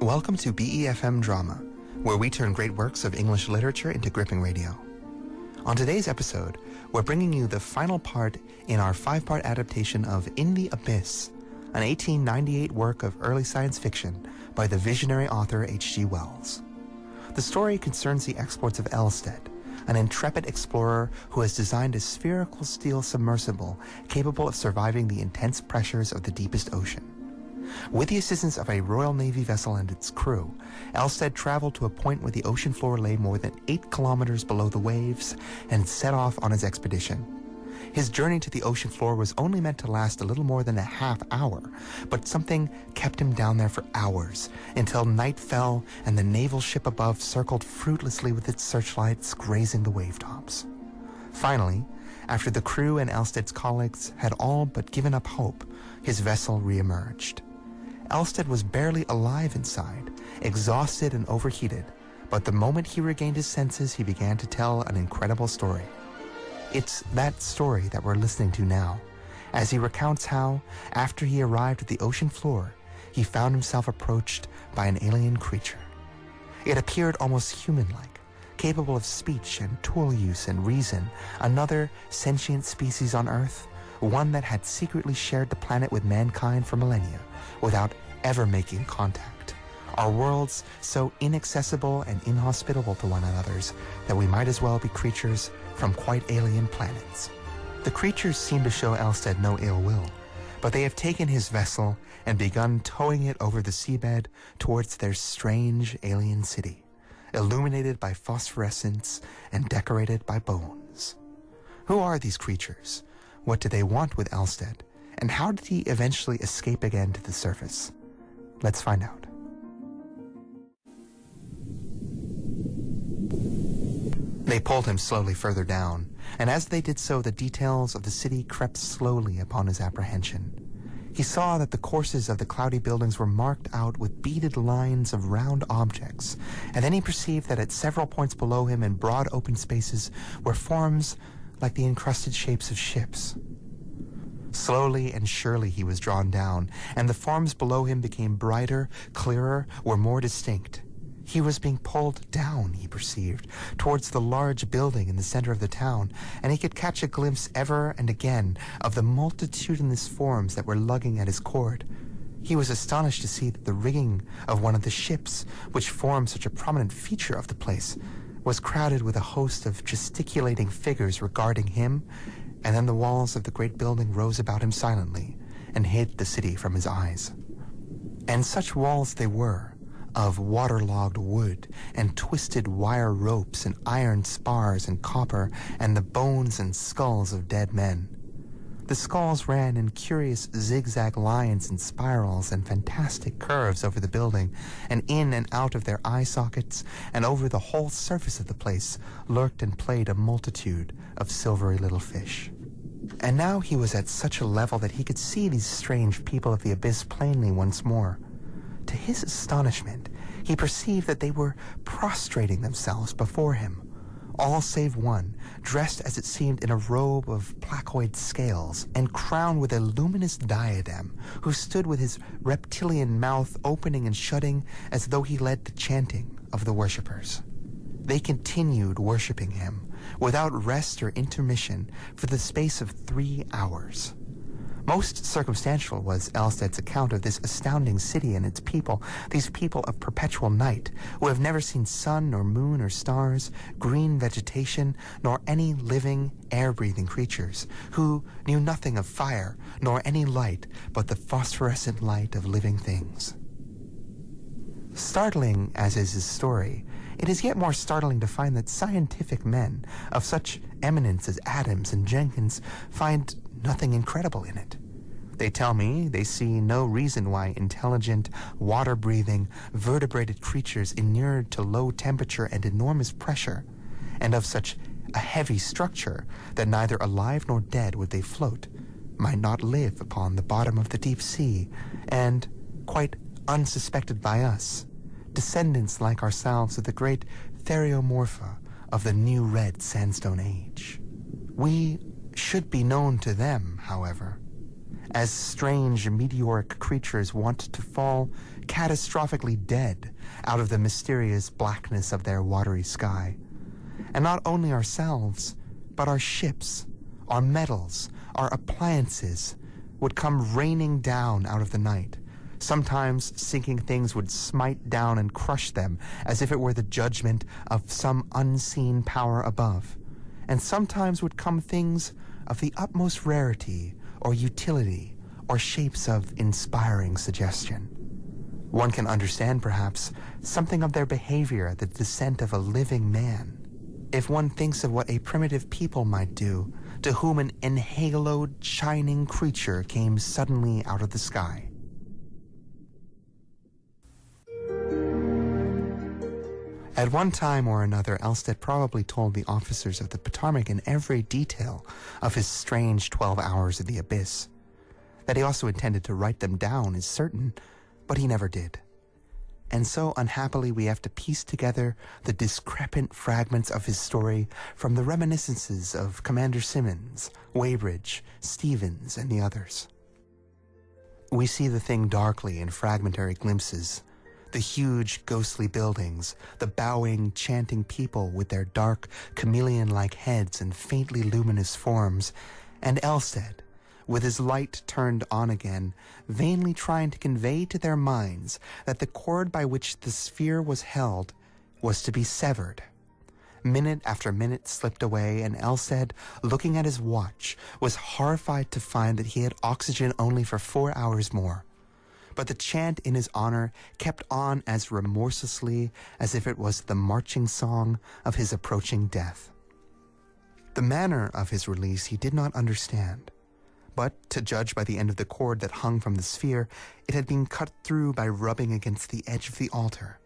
Welcome to BeFM Drama, where we turn great works of English literature into gripping radio. On today's episode, we're bringing you the final part in our 5-part adaptation of In the Abyss, an 1898 work of early science fiction by the visionary author H.G. Wells. The story concerns the exploits of Elstead, an intrepid explorer who has designed a spherical steel submersible capable of surviving the intense pressures of the deepest ocean. With the assistance of a Royal Navy vessel and its crew, Elstead traveled to a point where the ocean floor lay more than 8 kilometers below the waves and set off on his expedition. His journey to the ocean floor was only meant to last a little more than a half hour, but something kept him down there for hours, until night fell and the naval ship above circled fruitlessly with its searchlights, grazing the wavetops. Finally, after the crew and Elstead's colleagues had all but given up hope, his vessel re-emerged. Elstead was barely alive inside, exhausted and overheated, but the moment he regained his senses, he began to tell an incredible story. It's that story that we're listening to now, as he recounts how, after he arrived at the ocean floor, he found himself approached by an alien creature. It appeared almost human-like, capable of speech and tool use and reason, another sentient species on Earth, one that had secretly shared the planet with mankind for millennia, without ever making contact. Our worlds so inaccessible and inhospitable to one another's that we might as well be creatures from quite alien planets. The creatures seem to show Elstead no ill will, but they have taken his vessel and begun towing it over the seabed towards their strange alien city, illuminated by phosphorescence and decorated by bones. Who are these creatures? What do they want with Elstead? And how did he eventually escape again to the surface? Let's find out. They pulled him slowly further down, and as they did so, the details of the city crept slowly upon his apprehension. He saw that the courses of the cloudy buildings were marked out with beaded lines of round objects, and then he perceived that at several points below him in broad open spaces were forms like the encrusted shapes of ships. Slowly and surely he was drawn down, and the forms below him became brighter, clearer, or more distinct. He was being pulled down, he perceived, towards the large building in the center of the town, and he could catch a glimpse ever and again of the multitudinous forms that were lugging at his cord. He was astonished to see that the rigging of one of the ships, which formed such a prominent feature of the place, was crowded with a host of gesticulating figures regarding him, and then the walls of the great building rose about him silently and hid the city from his eyes. And such walls they were, of waterlogged wood and twisted wire ropes and iron spars and copper and the bones and skulls of dead men. The skulls ran in curious zigzag lines and spirals and fantastic curves over the building, and in and out of their eye sockets and over the whole surface of the place lurked and played a multitude of silvery little fish. And now he was at such a level that he could see these strange people of the abyss plainly once more. To his astonishment, he perceived that they were prostrating themselves before him, all save one, dressed as it seemed in a robe of placoid scales and crowned with a luminous diadem, who stood with his reptilian mouth opening and shutting as though he led the chanting of the worshippers. They continued worshipping him, without rest or intermission, for the space of 3 hours. Most circumstantial was Elstead's account of this astounding city and its people, these people of perpetual night, who have never seen sun nor moon or stars, green vegetation, nor any living, air-breathing creatures, who knew nothing of fire, nor any light but the phosphorescent light of living things. Startling as is his story, it is yet more startling to find that scientific men of such eminence as Adams and Jenkins find nothing incredible in it. They tell me they see no reason why intelligent, water-breathing, vertebrated creatures inured to low temperature and enormous pressure, and of such a heavy structure that neither alive nor dead would they float, might not live upon the bottom of the deep sea, and, quite unsuspected by us, descendants like ourselves of the great theriomorpha of the new red sandstone age. We should be known to them, however, as strange meteoric creatures want to fall catastrophically dead out of the mysterious blackness of their watery sky. And not only ourselves, but our ships, our metals, our appliances would come raining down out of the night. Sometimes sinking things would smite down and crush them as if it were the judgment of some unseen power above. And sometimes would come things of the utmost rarity or utility or shapes of inspiring suggestion. One can understand, perhaps, something of their behavior at the descent of a living man, if one thinks of what a primitive people might do to whom an enhaloed, shining creature came suddenly out of the sky. At one time or another, Elstead probably told the officers of the Potomac in every detail of his strange 12 hours of the abyss. That he also intended to write them down is certain, but he never did. And so, unhappily, we have to piece together the discrepant fragments of his story from the reminiscences of Commander Simmons, Weybridge, Stevens, and the others. We see the thing darkly in fragmentary glimpses. The huge, ghostly buildings, the bowing, chanting people with their dark, chameleon-like heads and faintly luminous forms, and Elstead, with his light turned on again, vainly trying to convey to their minds that the cord by which the sphere was held was to be severed. Minute after minute slipped away, and Elstead, looking at his watch, was horrified to find that he had oxygen only for 4 hours more. But the chant in his honor kept on as remorselessly as if it was the marching song of his approaching death. The manner of his release he did not understand. But, to judge by the end of the cord that hung from the sphere, it had been cut through by rubbing against the edge of the altar.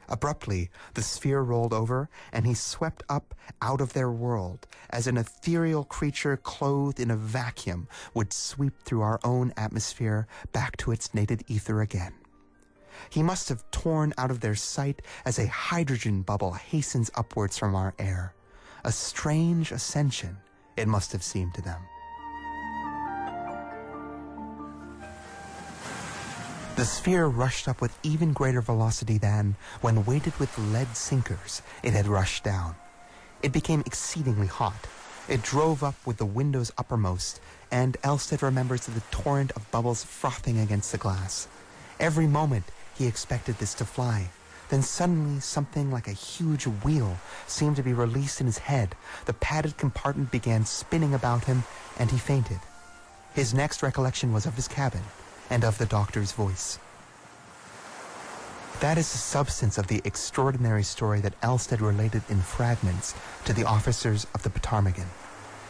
Abruptly, the sphere rolled over, and he swept up out of their world, as an ethereal creature clothed in a vacuum would sweep through our own atmosphere back to its native ether again. He must have torn out of their sight as a hydrogen bubble hastens upwards from our air. A strange ascension, it must have seemed to them. The sphere rushed up with even greater velocity than, when weighted with lead sinkers, it had rushed down. It became exceedingly hot. It drove up with the windows uppermost, and Elstead remembers the torrent of bubbles frothing against the glass. Every moment he expected this to fly. Then suddenly something like a huge wheel seemed to be released in his head. The padded compartment began spinning about him, and he fainted. His next recollection was of his cabin, and of the doctor's voice. That is the substance of the extraordinary story that Elstead related in fragments to the officers of the Potomac.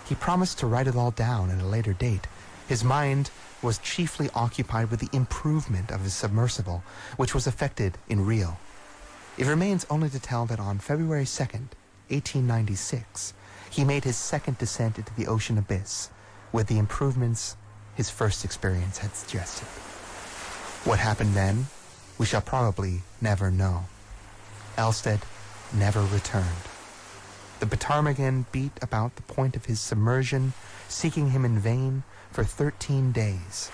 He promised to write it all down at a later date. His mind was chiefly occupied with the improvement of his submersible, which was effected in Rio. It remains only to tell that on February 2nd, 1896, he made his second descent into the ocean abyss, with the improvements his first experience had suggested. What happened then, we shall probably never know. Elstead never returned. The Potomacan beat about the point of his submersion, seeking him in vain for 13 days.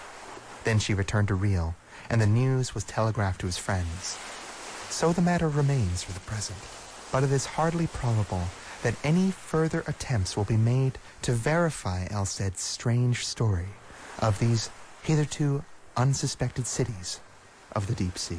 Then she returned to Rio, and the news was telegraphed to his friends. So the matter remains for the present, but it is hardly probable that any further attempts will be made to verify Elstead's strange story of these hitherto unsuspected cities of the deep sea.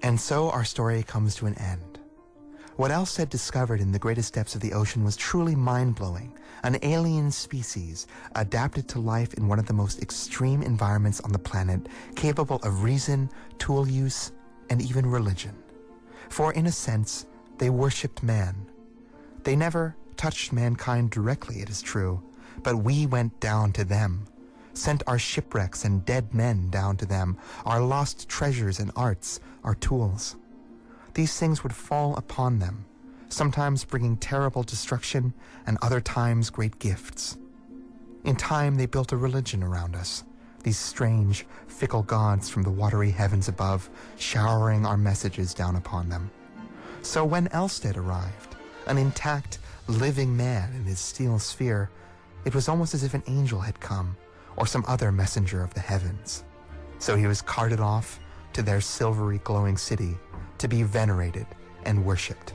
And so our story comes to an end. What Elstead discovered in the greatest depths of the ocean was truly mind-blowing. An alien species adapted to life in one of the most extreme environments on the planet, capable of reason, tool use, and even religion. For in a sense, they worshipped man. They never touched mankind directly, it is true, but we went down to them, sent our shipwrecks and dead men down to them, our lost treasures and arts, our tools. These things would fall upon them, sometimes bringing terrible destruction and other times great gifts. In time, they built a religion around us, these strange, fickle gods from the watery heavens above, showering our messages down upon them. So when Elstead arrived, an intact, living man in his steel sphere, it was almost as if an angel had come, or some other messenger of the heavens. So he was carted off to their silvery glowing city to be venerated and worshipped.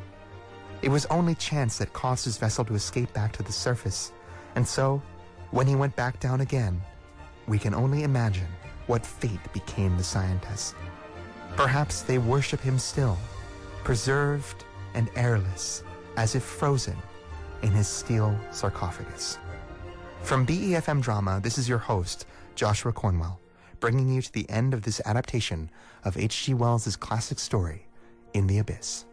It was only chance that caused his vessel to escape back to the surface, and so, when he went back down again, we can only imagine what fate became the scientists. Perhaps they worship him still, preserved and airless, as if frozen in his steel sarcophagus. From BeFM Drama, this is your host, Joshua Cornwell, bringing you to the end of this adaptation of H.G. Wells' classic story, In the Abyss.